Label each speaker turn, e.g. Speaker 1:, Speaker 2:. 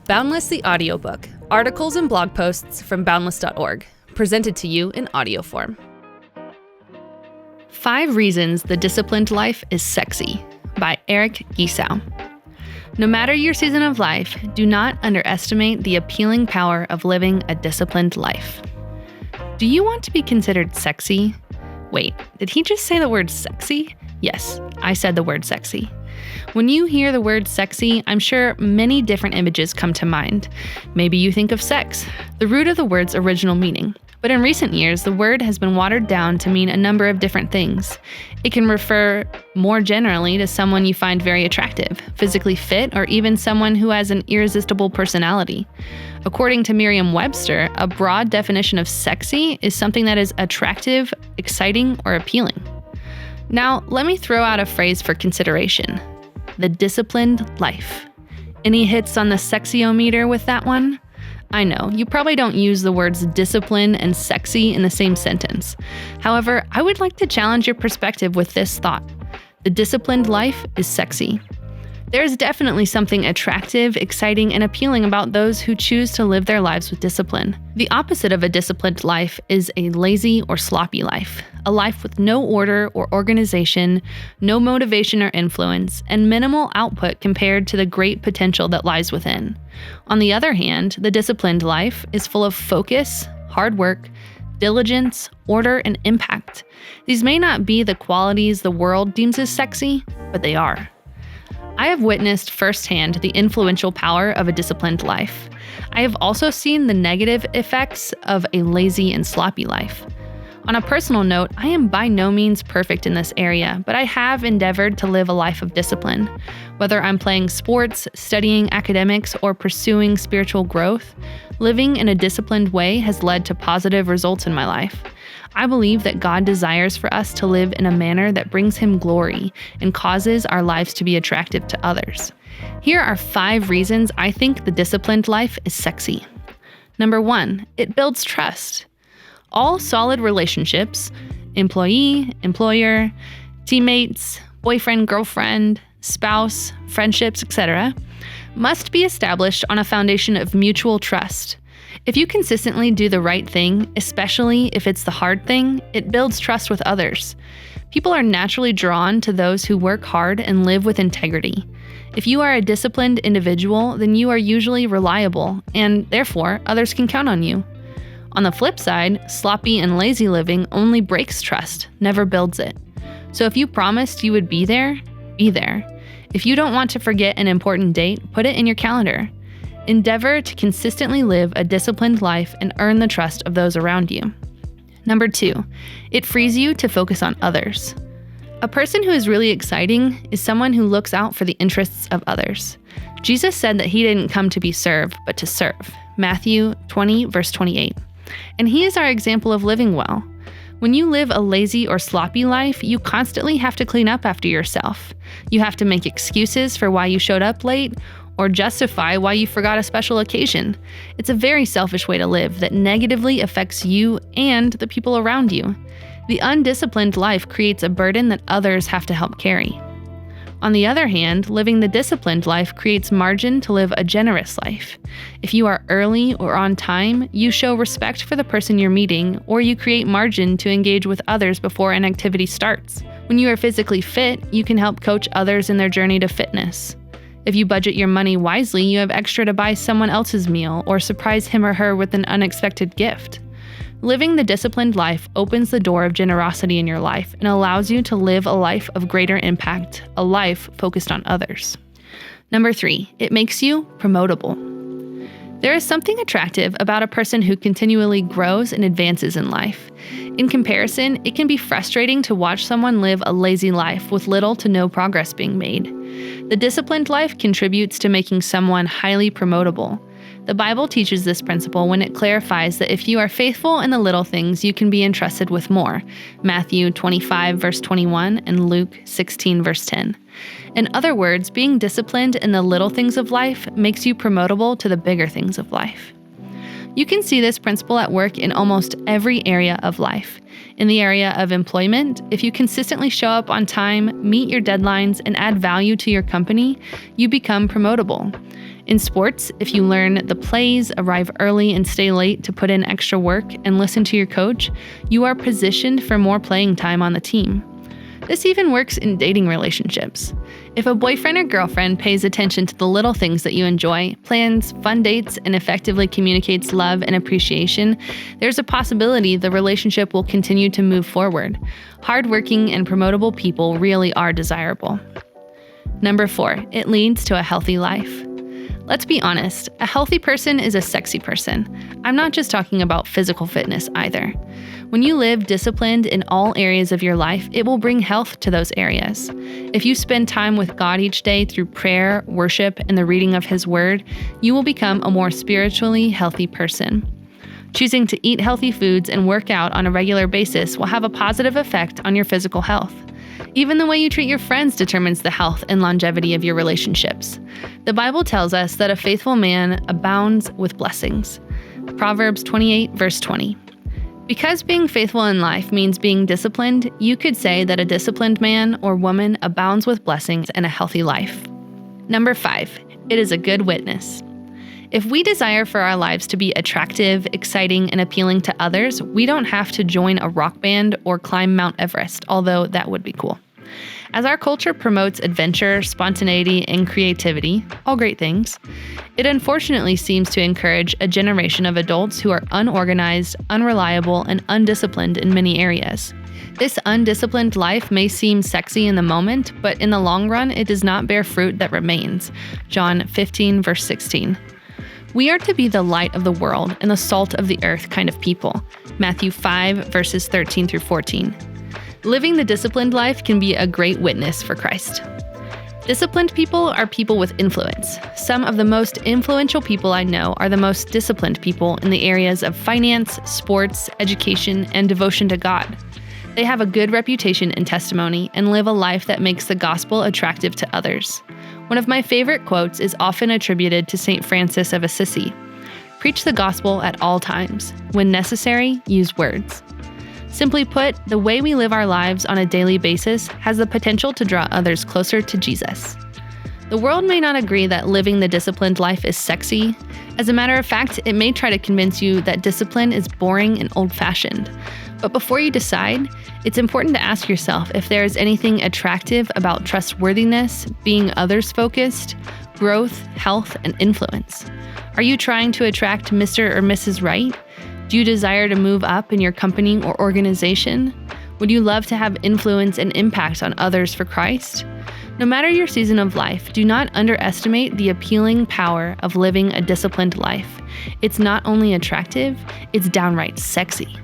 Speaker 1: Boundless the Audiobook, articles and blog posts from Boundless.org, presented to you in audio form. 5 Reasons the Disciplined Life is Sexy by Eric Giesau. No matter your season of life, do not underestimate the appealing power of living a disciplined life. Do you want to be considered sexy? Wait, did he just say the word sexy? Yes, I said the word sexy. When you hear the word sexy, I'm sure many different images come to mind. Maybe you think of sex, the root of the word's original meaning. But in recent years, the word has been watered down to mean a number of different things. It can refer more generally to someone you find very attractive, physically fit, or even someone who has an irresistible personality. According to Merriam-Webster, a broad definition of sexy is something that is attractive, exciting, or appealing. Now, let me throw out a phrase for consideration: the disciplined life. Any hits on the sexiometer with that one? I know, you probably don't use the words discipline and sexy in the same sentence. However, I would like to challenge your perspective with this thought: the disciplined life is sexy. There's definitely something attractive, exciting, and appealing about those who choose to live their lives with discipline. The opposite of a disciplined life is a lazy or sloppy life, a life with no order or organization, no motivation or influence, and minimal output compared to the great potential that lies within. On the other hand, the disciplined life is full of focus, hard work, diligence, order, and impact. These may not be the qualities the world deems as sexy, but they are. I have witnessed firsthand the influential power of a disciplined life. I have also seen the negative effects of a lazy and sloppy life. On a personal note, I am by no means perfect in this area, but I have endeavored to live a life of discipline. Whether I'm playing sports, studying academics, or pursuing spiritual growth, living in a disciplined way has led to positive results in my life. I believe that God desires for us to live in a manner that brings Him glory and causes our lives to be attractive to others. Here are 5 reasons I think the disciplined life is sexy. Number 1, it builds trust. All solid relationships, employee, employer, teammates, boyfriend, girlfriend, spouse, friendships, etc., must be established on a foundation of mutual trust. If you consistently do the right thing, especially if it's the hard thing, it builds trust with others. People are naturally drawn to those who work hard and live with integrity. If you are a disciplined individual, then you are usually reliable, and therefore, others can count on you. On the flip side, sloppy and lazy living only breaks trust, never builds it. So if you promised you would be there, be there. If you don't want to forget an important date, put it in your calendar. Endeavor to consistently live a disciplined life and earn the trust of those around you. Number 2, it frees you to focus on others. A person who is really exciting is someone who looks out for the interests of others. Jesus said that He didn't come to be served, but to serve. Matthew 20, verse 28. And He is our example of living well. When you live a lazy or sloppy life, you constantly have to clean up after yourself. You have to make excuses for why you showed up late, or justify why you forgot a special occasion. It's a very selfish way to live that negatively affects you and the people around you. The undisciplined life creates a burden that others have to help carry. On the other hand, living the disciplined life creates margin to live a generous life. If you are early or on time, you show respect for the person you're meeting, or you create margin to engage with others before an activity starts. When you are physically fit, you can help coach others in their journey to fitness. If you budget your money wisely, you have extra to buy someone else's meal or surprise him or her with an unexpected gift. Living the disciplined life opens the door of generosity in your life and allows you to live a life of greater impact, a life focused on others. Number 3, it makes you promotable. There is something attractive about a person who continually grows and advances in life. In comparison, it can be frustrating to watch someone live a lazy life with little to no progress being made. The disciplined life contributes to making someone highly promotable. The Bible teaches this principle when it clarifies that if you are faithful in the little things, you can be entrusted with more. Matthew 25, verse 21, and Luke 16, verse 10. In other words, being disciplined in the little things of life makes you promotable to the bigger things of life. You can see this principle at work in almost every area of life. In the area of employment, if you consistently show up on time, meet your deadlines, and add value to your company, you become promotable. In sports, if you learn the plays, arrive early and stay late to put in extra work, and listen to your coach, you are positioned for more playing time on the team. This even works in dating relationships. If a boyfriend or girlfriend pays attention to the little things that you enjoy, plans fun dates, and effectively communicates love and appreciation, there's a possibility the relationship will continue to move forward. Hardworking and promotable people really are desirable. Number 4, it leads to a healthy life. Let's be honest, a healthy person is a sexy person. I'm not just talking about physical fitness either. When you live disciplined in all areas of your life, it will bring health to those areas. If you spend time with God each day through prayer, worship, and the reading of His Word, you will become a more spiritually healthy person. Choosing to eat healthy foods and work out on a regular basis will have a positive effect on your physical health. Even the way you treat your friends determines the health and longevity of your relationships. The Bible tells us that a faithful man abounds with blessings. Proverbs 28, verse 20. Because being faithful in life means being disciplined, you could say that a disciplined man or woman abounds with blessings and a healthy life. Number 5, it is a good witness. If we desire for our lives to be attractive, exciting, and appealing to others, we don't have to join a rock band or climb Mount Everest, although that would be cool. As our culture promotes adventure, spontaneity, and creativity, all great things, it unfortunately seems to encourage a generation of adults who are unorganized, unreliable, and undisciplined in many areas. This undisciplined life may seem sexy in the moment, but in the long run, it does not bear fruit that remains. John 15, verse 16. We are to be the light of the world and the salt of the earth kind of people. Matthew 5, verses 13 through 14. Living the disciplined life can be a great witness for Christ. Disciplined people are people with influence. Some of the most influential people I know are the most disciplined people in the areas of finance, sports, education, and devotion to God. They have a good reputation and testimony and live a life that makes the gospel attractive to others. One of my favorite quotes is often attributed to St. Francis of Assisi. Preach the gospel at all times. When necessary, use words. Simply put, the way we live our lives on a daily basis has the potential to draw others closer to Jesus. The world may not agree that living the disciplined life is sexy. As a matter of fact, it may try to convince you that discipline is boring and old-fashioned. But before you decide, it's important to ask yourself if there is anything attractive about trustworthiness, being others-focused, growth, health, and influence. Are you trying to attract Mr. or Mrs. Right? Do you desire to move up in your company or organization? Would you love to have influence and impact on others for Christ? No matter your season of life, do not underestimate the appealing power of living a disciplined life. It's not only attractive, it's downright sexy.